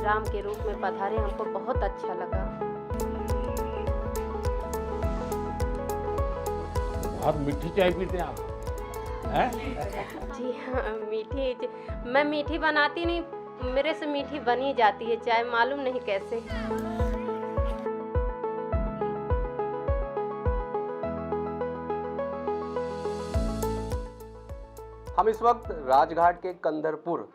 राम के रूप में पधारे, हमको बहुत अच्छा लगा। बहुत मीठी चाय पीते हैं आप, हैं? जी हाँ, मैं मीठी बनाती नहीं, मेरे से मीठी बनी जाती है चाय, मालूम नहीं कैसे। हम इस वक्त राजघाट के कंदरपुर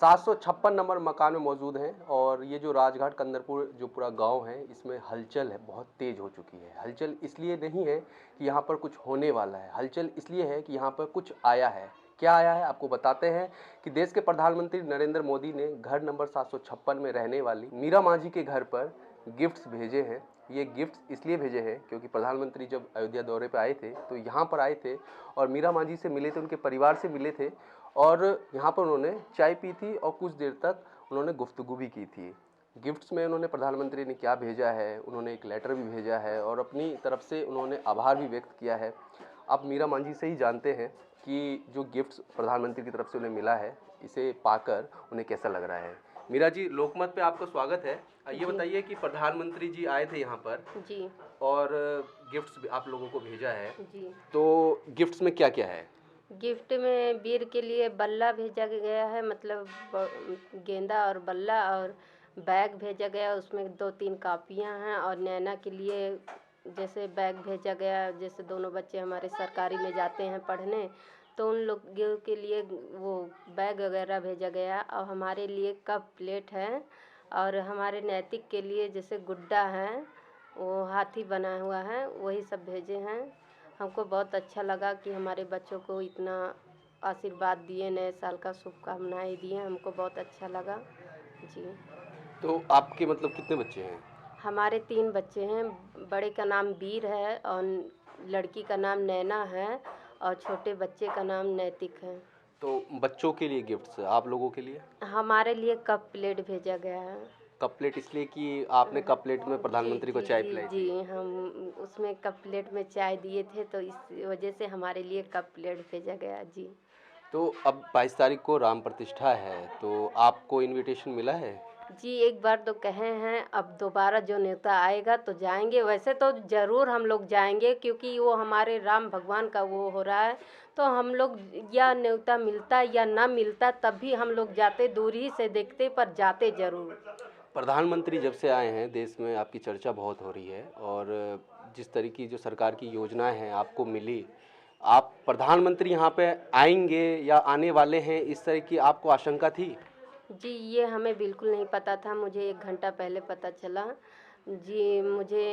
756 नंबर मकान में मौजूद हैं और ये जो राजघाट कंदरपुर जो पूरा गांव है, इसमें हलचल है बहुत तेज़ हो चुकी है। हलचल इसलिए नहीं है कि यहाँ पर कुछ होने वाला है, हलचल इसलिए है कि यहाँ पर कुछ आया है। क्या आया है आपको बताते हैं कि देश के प्रधानमंत्री नरेंद्र मोदी ने घर नंबर 756 में रहने वाली मीरा मांझी के घर पर गिफ्ट्स भेजे हैं। ये गिफ्ट्स इसलिए भेजे हैं क्योंकि प्रधानमंत्री जब अयोध्या दौरे पे आए थे तो यहाँ पर आए थे और मीरा मांझी से मिले थे, उनके परिवार से मिले थे और यहाँ पर उन्होंने चाय पी थी और कुछ देर तक उन्होंने गुफ्तगू भी की थी। गिफ्ट्स में उन्होंने प्रधानमंत्री ने क्या भेजा है, उन्होंने एक लेटर भी भेजा है और अपनी तरफ से उन्होंने आभार भी व्यक्त किया है। आप मीरा मांझी से ही जानते हैं कि जो गिफ्ट्स प्रधानमंत्री की तरफ से उन्हें मिला है, इसे पाकर उन्हें कैसा लग रहा है। मीरा जी, लोकमत पे आपका स्वागत है। ये बताइए कि प्रधानमंत्री जी आए थे यहाँ पर जी और गिफ्ट्स आप लोगों को भेजा है, जी। तो गिफ्ट्स में क्या क्या है? गिफ्ट में वीर के लिए बल्ला भेजा गया है, मतलब गेंदा और बल्ला, और बैग भेजा गया, उसमें 2-3 कापियाँ हैं, और नैना के लिए जैसे बैग भेजा गया, जैसे दोनों बच्चे हमारे सरकारी में जाते हैं पढ़ने, तो उन लोगों के लिए वो बैग वगैरह भेजा गया। और हमारे लिए कप प्लेट है, और हमारे नैतिक के लिए जैसे गुड्डा है, वो हाथी बना हुआ है, वही सब भेजे हैं। हमको बहुत अच्छा लगा कि हमारे बच्चों को इतना आशीर्वाद दिए, नए साल का शुभकामनाएं दिए, हमको बहुत अच्छा लगा जी। तो आपके मतलब कितने बच्चे हैं? हमारे 3 बच्चे हैं, बड़े का नाम वीर है और लड़की का नाम नैना है और छोटे बच्चे का नाम नैतिक है। तो बच्चों के लिए गिफ्ट्स, आप लोगों के लिए? हमारे लिए कप प्लेट भेजा गया है। कप प्लेट इसलिए कि आपने कप प्लेट में प्रधानमंत्री को चाय पिलाई थी। जी, हम उसमें कप प्लेट में चाय दिए थे, तो इस वजह से हमारे लिए कप प्लेट भेजा गया जी। तो अब 22 तारीख को राम प्रतिष्ठा है, तो आपको इनविटेशन मिला है? जी, एक बार तो कहे हैं, अब दोबारा जो न्योता आएगा तो जाएंगे। वैसे तो ज़रूर हम लोग जाएंगे, क्योंकि वो हमारे राम भगवान का वो हो रहा है, तो हम लोग या न्योता मिलता या ना मिलता तब भी हम लोग जाते, दूरी से देखते पर जाते ज़रूर। प्रधानमंत्री जब से आए हैं देश में आपकी चर्चा बहुत हो रही है और जिस तरह की जो सरकार की योजनाएं हैं आपको मिली, आप प्रधानमंत्री यहाँ पे आएंगे या आने वाले हैं, इस तरह की आपको आशंका थी? जी, ये हमें बिल्कुल नहीं पता था, मुझे 1 घंटा पहले पता चला। जी, मुझे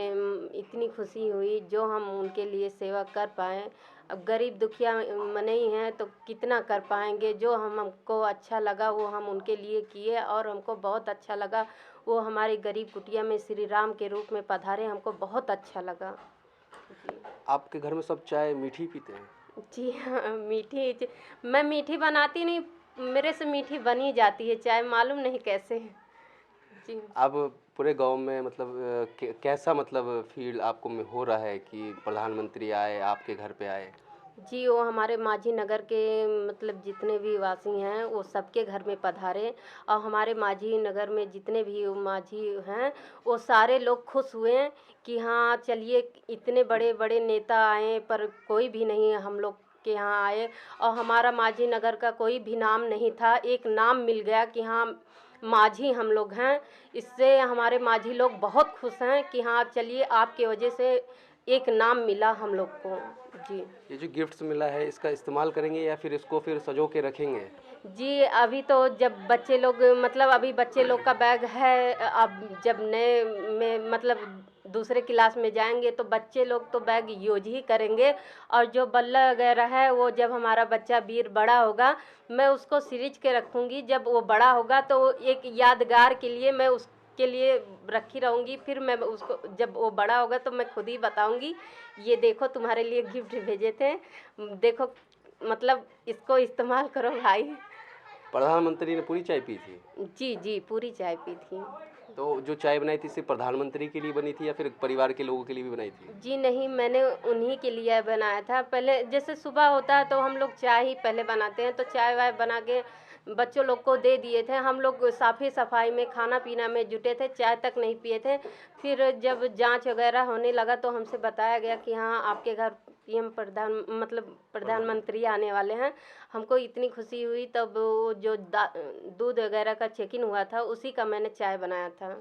इतनी खुशी हुई जो हम उनके लिए सेवा कर पाएँ। अब गरीब दुखिया नहीं हैं तो कितना कर पाएंगे, जो हमको अच्छा लगा वो हम उनके लिए किए, और हमको बहुत अच्छा लगा। वो हमारी गरीब कुटिया में श्री राम के रूप में पधारे, हमको बहुत अच्छा लगा जी। आपके घर में सब चाय मीठी पीते हैं? जी हाँ, मैं मीठी बनाती नहीं, मेरे से मीठी बनी जाती है चाय, मालूम नहीं कैसे जी। अब पूरे गांव में मतलब कैसा मतलब फील आपको में हो रहा है कि प्रधानमंत्री आए, आपके घर पे आए? जी, वो हमारे माझी नगर के मतलब जितने भी वासी हैं वो सबके घर में पधारे, और हमारे माझी नगर में जितने भी माझी हैं वो सारे लोग खुश हुए कि हाँ चलिए, इतने बड़े बड़े नेता आए पर कोई भी नहीं हम लोग के यहाँ आए, और हमारा माझी नगर का कोई भी नाम नहीं था, एक नाम मिल गया कि हाँ माझी हम लोग हैं। इससे हमारे माझी लोग बहुत खुश हैं कि हाँ चलिए, आपके वजह से एक नाम मिला हम लोग को जी। ये जो गिफ्ट्स मिला है इसका इस्तेमाल करेंगे या फिर इसको फिर सजो के रखेंगे? जी, अभी तो जब बच्चे लोग मतलब अभी बच्चे लोग का बैग है, अब जब नए में मतलब दूसरे क्लास में जाएंगे तो बच्चे लोग तो बैग यूज ही करेंगे, और जो बल्ला वगैरह है वो जब हमारा बच्चा वीर बड़ा होगा मैं उसको सिरिंज के रखूँगी, जब वो बड़ा होगा तो एक यादगार के लिए मैं उसके लिए रखी रहूँगी। फिर मैं उसको जब वो बड़ा होगा तो मैं खुद ही बताऊँगी, ये देखो तुम्हारे लिए गिफ्ट भेजे थे, देखो, मतलब इसको इस्तेमाल करो भाई। प्रधानमंत्री ने पूरी चाय पी थी? जी जी, पूरी चाय पी थी। तो जो चाय बनाई थी सिर्फ प्रधानमंत्री के लिए बनी थी या फिर परिवार के लोगों के लिए भी बनाई थी? जी नहीं, मैंने उन्हीं के लिए बनाया था। पहले जैसे सुबह होता है तो हम लोग चाय ही पहले बनाते हैं, तो चाय वाय बना के बच्चों लोग को दे दिए थे। हम लोग साफ़ी सफाई में, खाना पीना में जुटे थे, चाय तक नहीं पिए थे। फिर जब जांच वगैरह होने लगा तो हमसे बताया गया कि हाँ, आपके घर पीएम प्रधानमंत्री आने वाले हैं। हमको इतनी खुशी हुई। तब वो जो दूध वगैरह का चेकिंग हुआ था, उसी का मैंने चाय बनाया था।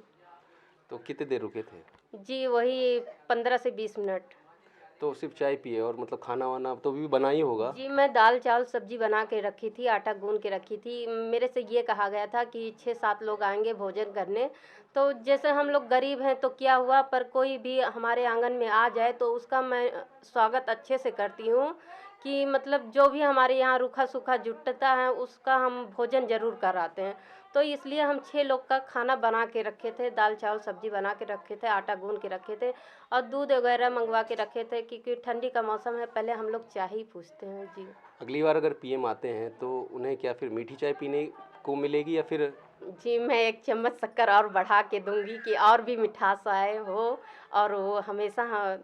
तो कितने देर रुके थे? जी, वही 15 से 20 मिनट। तो सिर्फ चाय पिए और मतलब खाना वाना तो भी बना ही होगा? जी, मैं दाल चावल सब्जी बना के रखी थी, आटा गूँध के रखी थी। मेरे से ये कहा गया था कि 6-7 लोग आएंगे भोजन करने। तो जैसे हम लोग गरीब हैं तो क्या हुआ, पर कोई भी हमारे आंगन में आ जाए तो उसका मैं स्वागत अच्छे से करती हूँ कि मतलब जो भी हमारे यहाँ रूखा सूखा जुटता है उसका हम भोजन ज़रूर कराते हैं। तो इसलिए हम 6 लोग का खाना बना के रखे थे, दाल चावल सब्जी बना के रखे थे, आटा गूँध के रखे थे और दूध वगैरह मंगवा के रखे थे, क्योंकि ठंडी का मौसम है। पहले हम लोग चाय ही पूछते हैं। जी। अगली बार अगर पीएम आते हैं तो उन्हें क्या फिर मीठी चाय पीने को मिलेगी या फिर? जी, मैं 1 चम्मच शक्कर और बढ़ा के दूँगी कि और भी मिठास आए हो और वो हमेशा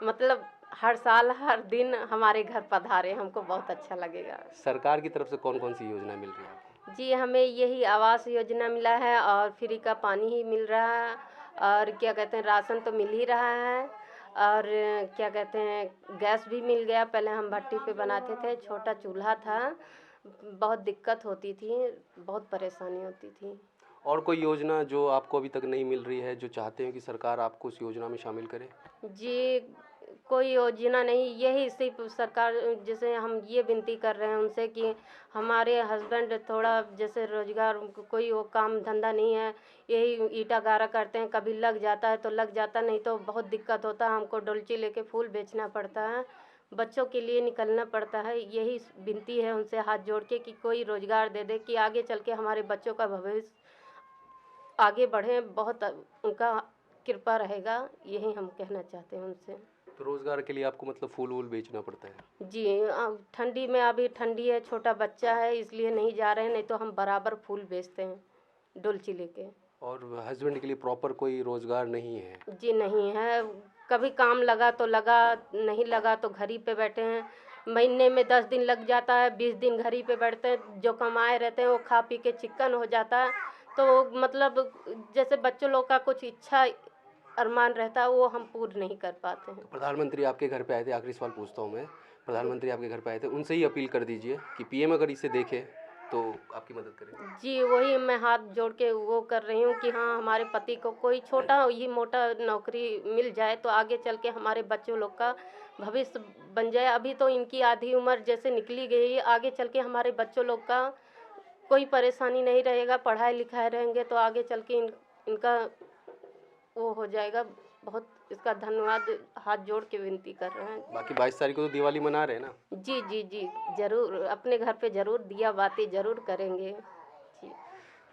मतलब हर साल, हर दिन हमारे घर पधारे, हमको बहुत अच्छा लगेगा। सरकार की तरफ से कौन-कौन सी योजना मिल रही है आपको? जी, हमें यही आवास योजना मिला है और फ्री का पानी ही मिल रहा है और क्या कहते हैं, राशन तो मिल ही रहा है और क्या कहते हैं, गैस भी मिल गया। पहले हम भट्टी पे बनाते थे, छोटा चूल्हा था, बहुत दिक्कत होती थी, बहुत परेशानी होती थी। और कोई योजना जो आपको अभी तक नहीं मिल रही है, जो चाहते हैं कि सरकार आपको उस योजना में शामिल करे? जी, कोई योजना नहीं, यही सिर्फ सरकार, जैसे हम ये विनती कर रहे हैं उनसे कि हमारे हस्बैंड थोड़ा जैसे रोजगार, उनको कोई वो काम धंधा नहीं है, यही ईंटा गारा करते हैं, कभी लग जाता है तो लग जाता, नहीं तो बहुत दिक्कत होता है। हमको डोलची लेके फूल बेचना पड़ता है, बच्चों के लिए निकलना पड़ता है। यही विनती है उनसे हाथ जोड़ के कि कोई रोजगार दे दे कि आगे चल के हमारे बच्चों का भविष्य आगे बढ़े, बहुत उनका कृपा रहेगा। यही हम कहना चाहते हैं उनसे। तो रोज़गार के लिए आपको मतलब फूल-वूल बेचना पड़ता है? जी, ठंडी में, अभी ठंडी है, छोटा बच्चा है, इसलिए नहीं जा रहे हैं, नहीं तो हम बराबर फूल बेचते हैं डोलची लेके। और हस्बैंड के लिए प्रॉपर कोई रोज़गार नहीं है? जी, नहीं है। कभी काम लगा तो लगा, नहीं लगा तो घर ही पे बैठे हैं। महीने में 10 दिन लग जाता है, 20 दिन घर ही पे बैठते हैं। जो कमाए रहते हैं वो खा पी के चिकन हो जाता है। तो मतलब जैसे बच्चों लोग का कुछ इच्छा अरमान रहता है, वो हम पूर्ण नहीं कर पाते हैं। प्रधानमंत्री आपके घर पे आए थे, आखिरी सवाल पूछता हूँ मैं। प्रधानमंत्री आपके घर पे आए थे, उनसे ही अपील कर दीजिए कि पीएम अगर इसे देखे तो आपकी मदद करें। जी, वही मैं हाथ जोड़ के वो कर रही हूँ कि हाँ, हमारे पति को कोई छोटा ही मोटा नौकरी मिल जाए तो आगे चल के हमारे बच्चों लोग का भविष्य बन जाए। अभी तो इनकी आधी उम्र जैसे निकली गई, आगे चल के हमारे बच्चों लोग का कोई परेशानी नहीं रहेगा, पढ़ाई लिखाए रहेंगे तो आगे चल के इनका वो हो जाएगा। बहुत इसका धन्यवाद हाथ जोड़ के विनती कर रहे हैं। बाकी 22 तारीख को तो दिवाली मना रहे हैं ना? जी, जी, जी, ज़रूर अपने घर पे ज़रूर दिया बाती ज़रूर करेंगे। जी।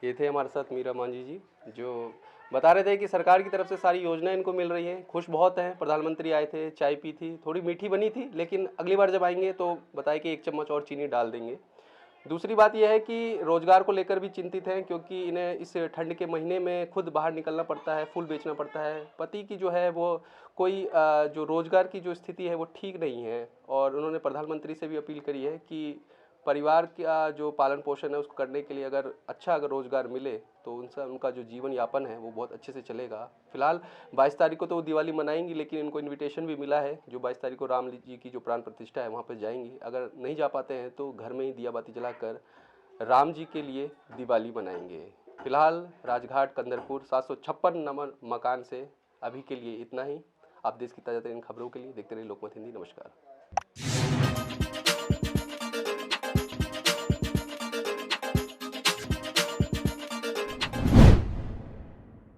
ये थे हमारे साथ मीरा मांझी जी, जो बता रहे थे कि सरकार की तरफ से सारी योजनाएं इनको मिल रही हैं। खुश बहुत हैं। प्रधानमंत्री आए थे, चाय पी थी, थोड़ी मीठी बनी थी, लेकिन अगली बार जब आएंगे तो बताए कि 1 चम्मच और चीनी डाल देंगे। दूसरी बात यह है कि रोज़गार को लेकर भी चिंतित हैं, क्योंकि इन्हें इस ठंड के महीने में खुद बाहर निकलना पड़ता है, फूल बेचना पड़ता है। पति की जो है वो कोई जो रोज़गार की जो स्थिति है वो ठीक नहीं है, और उन्होंने प्रधानमंत्री से भी अपील करी है कि परिवार का जो पालन पोषण है उसको करने के लिए अगर रोज़गार मिले तो उनका जो जीवन यापन है वो बहुत अच्छे से चलेगा। फिलहाल 22 तारीख को तो वो दिवाली मनाएंगी, लेकिन इनको इनविटेशन भी मिला है जो 22 तारीख को राम जी की जो प्राण प्रतिष्ठा है वहाँ पर जाएंगी। अगर नहीं जा पाते हैं तो घर में ही दिया बाती जलाकर राम जी के लिए दिवाली मनाएंगे। फिलहाल राजघाट कंदरपुर 756 नंबर मकान से अभी के लिए इतना ही। आप देश की ताज़ा तरीन खबरों के लिए देखते रहिए लोकमत हिंदी। नमस्कार।